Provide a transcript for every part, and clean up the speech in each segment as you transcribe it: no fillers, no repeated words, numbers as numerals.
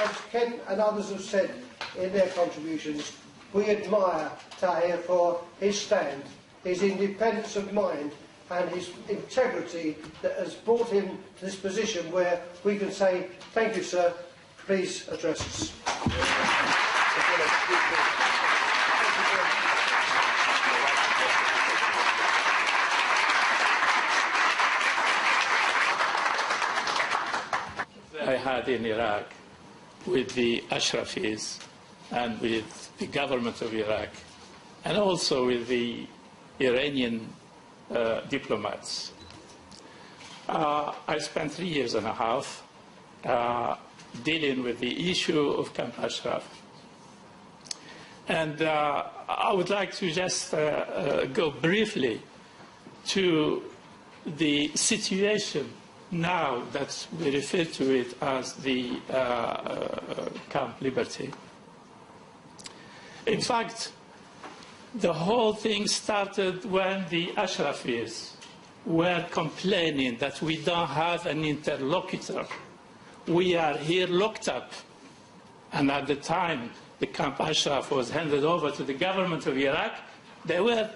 as Ken and others have said in their contributions, we admire Taher for his stand, his independence of mind and his integrity that has brought him to this position where we can say, thank you, sir, please address us. I had in Iraq with the Ashrafis and with the government of Iraq and also with the Iranian diplomats. I spent 3 years and a half dealing with the issue of Camp Ashraf. And I would like to just go briefly to the situation now that we refer to it as the Camp Liberty. In fact, the whole thing started when the Ashrafis were complaining that we don't have an interlocutor. We are here locked up. And at the time the Camp Ashraf was handed over to the government of Iraq, they were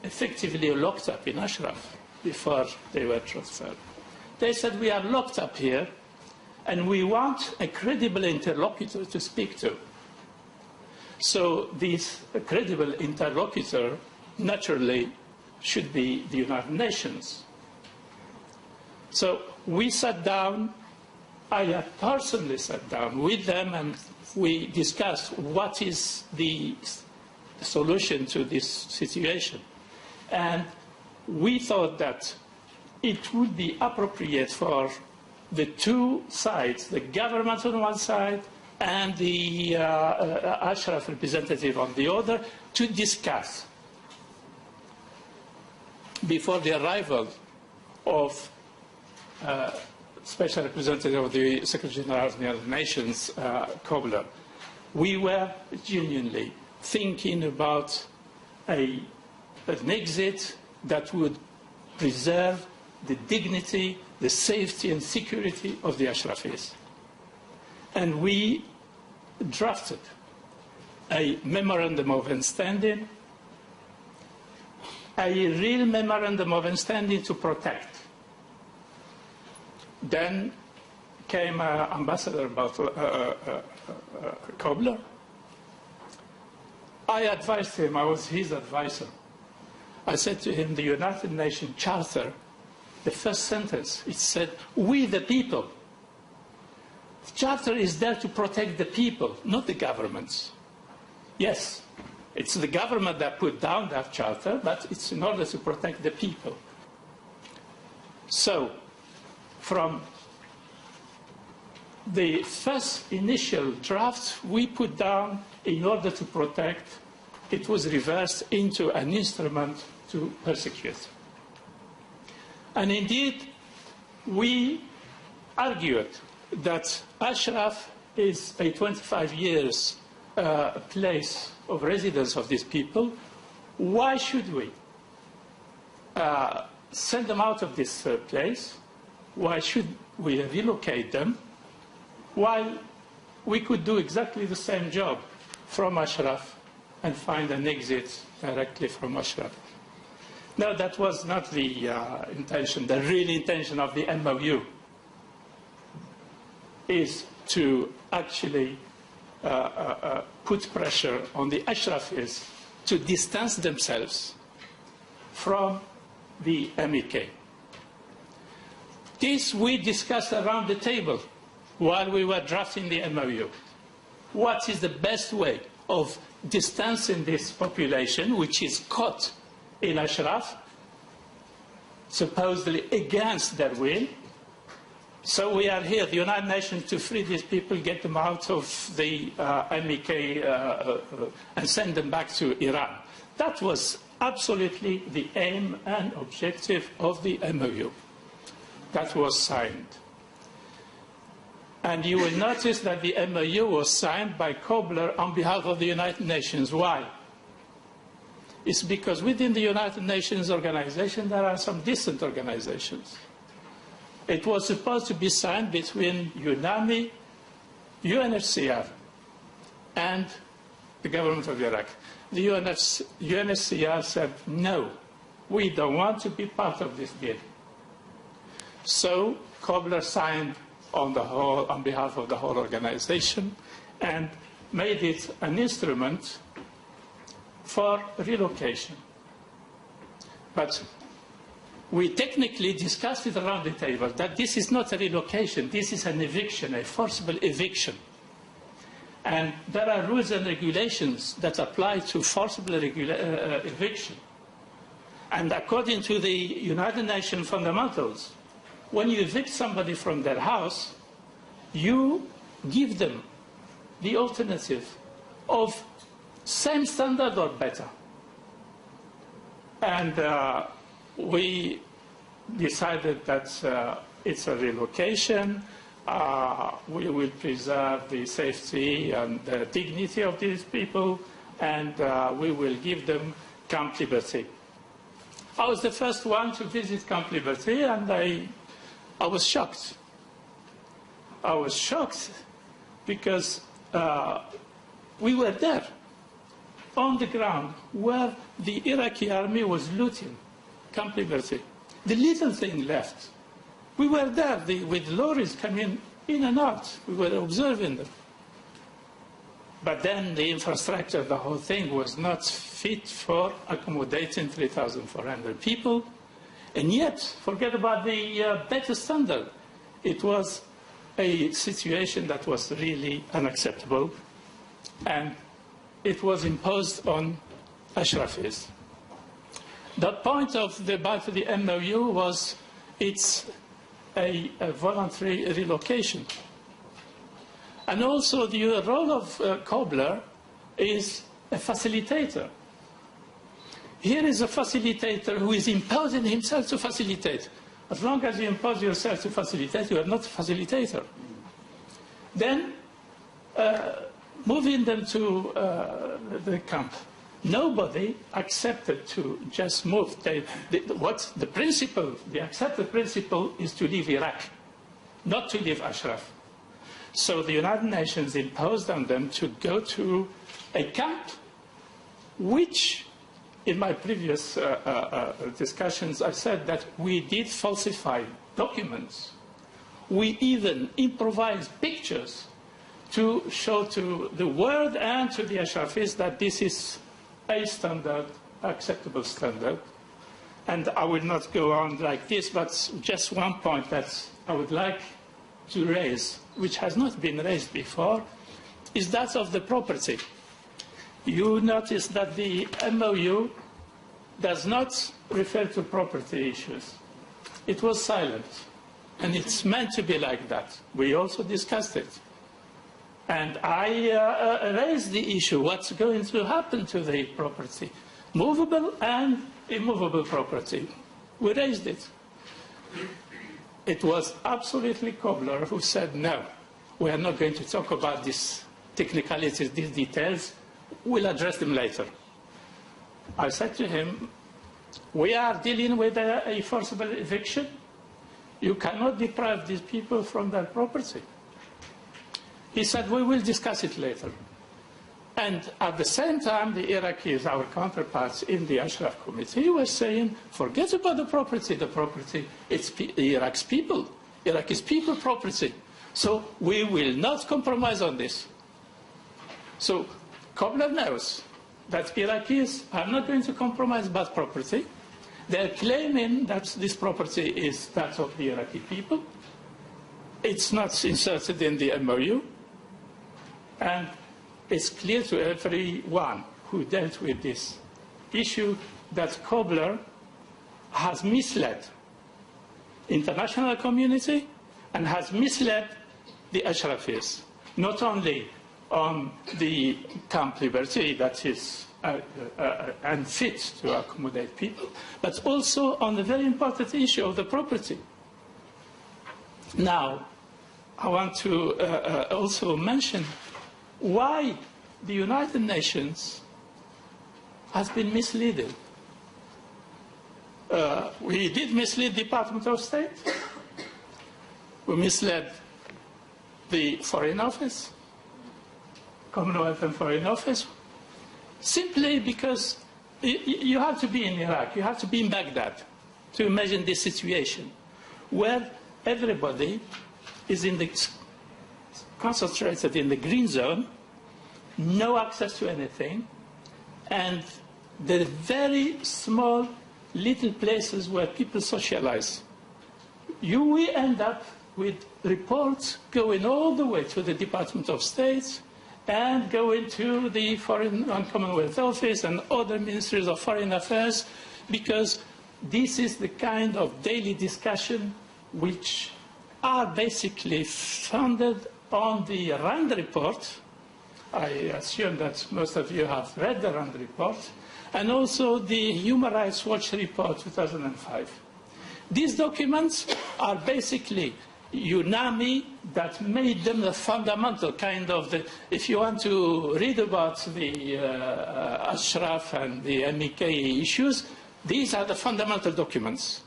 effectively locked up in Ashraf before they were transferred. They said, we are locked up here and we want a credible interlocutor to speak to. So this credible interlocutor naturally should be the United Nations. So we sat down, I personally sat down with them and we discussed what is the solution to this situation. And we thought that it would be appropriate for the two sides, the government on one side and the Ashraf representative on the other, to discuss before the arrival of Special Representative of the Secretary General of the United Nations, Kobler. We were genuinely thinking about an exit that would preserve the dignity, the safety and security of the Ashrafis. And we drafted a memorandum of understanding, a real memorandum of understanding to protect. Then came Ambassador Kobler. I advised him, I was his advisor. I said to him, the United Nations Charter, the first sentence, it said, we the people. The Charter is there to protect the people, not the governments. Yes, it's the government that put down that Charter, but it's in order to protect the people. So, from the first initial draft we put down in order to protect, it was reversed into an instrument to persecute. And indeed, we argued that Ashraf is a 25 years place of residence of these people. Why should we send them out of this place? Why should we relocate them? While we could do exactly the same job from Ashraf and find an exit directly from Ashraf. No, that was not the intention. The real intention of the MOU is to actually put pressure on the Ashrafis to distance themselves from the MEK. This we discussed around the table while we were drafting the MOU. What is the best way of distancing this population, which is caught in Ashraf, supposedly against their will? So we are here, the United Nations, to free these people, get them out of the MEK and send them back to Iran. That was absolutely the aim and objective of the MOU. That was signed. And you will notice that the MOU was signed by Kobler on behalf of the United Nations. Why? It's because within the United Nations organization there are some distant organizations. It was supposed to be signed between UNAMI UNHCR and the government of Iraq. The UNHCR said, no, we don't want to be part of this deal. So Kobler signed on behalf of the whole organization and made it an instrument for relocation. But we technically discussed it around the table that this is not a relocation, this is an eviction, a forcible eviction. And there are rules and regulations that apply to forcible eviction. And according to the United Nations fundamentals, when you evict somebody from their house, you give them the alternative of same standard or better. And we decided that it's a relocation. We will preserve the safety and the dignity of these people, and we will give them Camp Liberty. I was the first one to visit Camp Liberty, and I was shocked. I was shocked because we were there on the ground where the Iraqi army was looting Camp Liberty. The little thing left. We were there with lorries coming in and out. We were observing them. But then the infrastructure, the whole thing, was not fit for accommodating 3,400 people. And yet, forget about the better standard. It was a situation that was really unacceptable. And it was imposed on Ashrafis. The point of the MOU was it's a voluntary relocation. And also the role of Kobler is a facilitator. Here is a facilitator who is imposing himself to facilitate. As long as you impose yourself to facilitate, you are not a facilitator. Then, moving them to the camp, nobody accepted to just move. The principle, the accepted principle is to leave Iraq, not to leave Ashraf. So the United Nations imposed on them to go to a camp which, in my previous discussions, I said that we did falsify documents. We even improvised pictures to show to the world and to the Ashrafis that this is a standard, acceptable standard. And I will not go on like this, but just one point that I would like to raise, which has not been raised before, is that of the property. You notice that the MOU does not refer to property issues. It was silent, and it's meant to be like that. We also discussed it. And I raised the issue, what's going to happen to the property, movable and immovable property. We raised it. It was absolutely Kobler who said, no, we are not going to talk about these technicalities, these details. We'll address them later. I said to him, we are dealing with a forcible eviction. You cannot deprive these people from their property. He said, we will discuss it later. And at the same time, the Iraqis, our counterparts in the Ashraf Committee, were saying, forget about the property. The property, it's Iraq's people. Iraq's people property. So we will not compromise on this. So Kobler knows that Iraqis are not going to compromise about property. They're claiming that this property is that of the Iraqi people. It's not inserted in the MOU. And it's clear to everyone who dealt with this issue that Kobler has misled the international community and has misled the Ashrafis, not only on the Camp Liberty that is unfit to accommodate people, but also on the very important issue of the property. Now, I want to also mention why the United Nations has been misleading. We did mislead the Department of State. We misled the Foreign Office, Commonwealth and Foreign Office, simply because you have to be in Iraq, you have to be in Baghdad to imagine this situation where everybody is concentrated in the green zone, no access to anything, and there are very small little places where people socialize. We end up with reports going all the way to the Department of State and going to the Foreign and Commonwealth Office and other ministries of foreign affairs, because this is the kind of daily discussion which are basically founded on the RAND report. I assume that most of you have read the RAND report, and also the Human Rights Watch report 2005. These documents are basically UNAMI that made them the fundamental kind of if you want to read about the Ashraf and the MEK issues, these are the fundamental documents.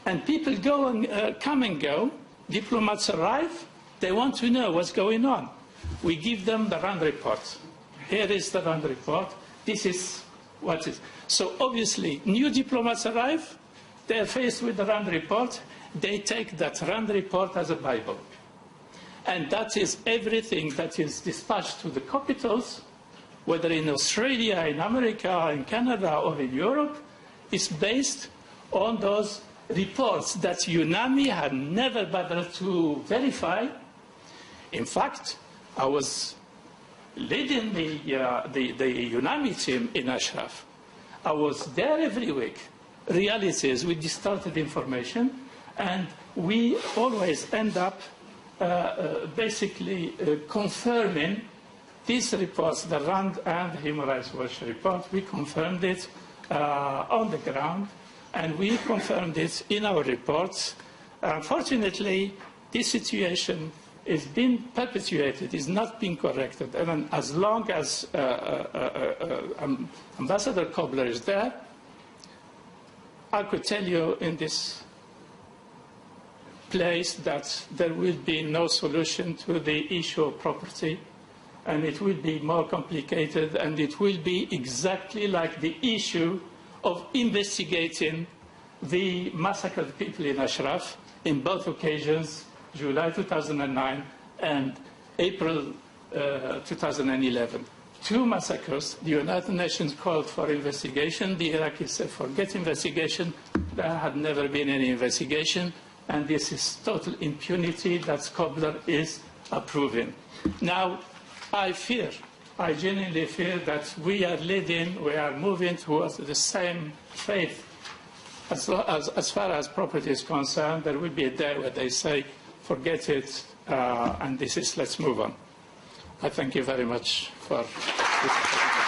And people go and come and go, diplomats arrive, they want to know what's going on. We give them the RAND report. Here is the RAND report. This is what is. So obviously, new diplomats arrive, they're faced with the RAND report, they take that RAND report as a Bible. And that is everything that is dispatched to the capitals, whether in Australia, in America, in Canada, or in Europe, is based on those reports that UNAMI had never bothered to verify. In fact, I was leading the UNAMI team in Ashraf. I was there every week. Reality is we distorted information, and we always end up basically confirming these reports, the RAND and the Human Rights Watch report. We confirmed it on the ground, and we confirmed it in our reports. Unfortunately, this situation is being perpetuated, is not being corrected. And as long as Ambassador Kobler is there, I could tell you in this place that there will be no solution to the issue of property, and it will be more complicated, and it will be exactly like the issue of investigating the massacred people in Ashraf in both occasions, July 2009 and April 2011. Two massacres. The United Nations called for investigation. The Iraqis said, forget investigation. There had never been any investigation. And this is total impunity that Kobler is approving. Now, I genuinely fear that we are moving towards the same fate. As far as property is concerned, there will be a day where they say, forget it, and let's move on. I thank you very much for this.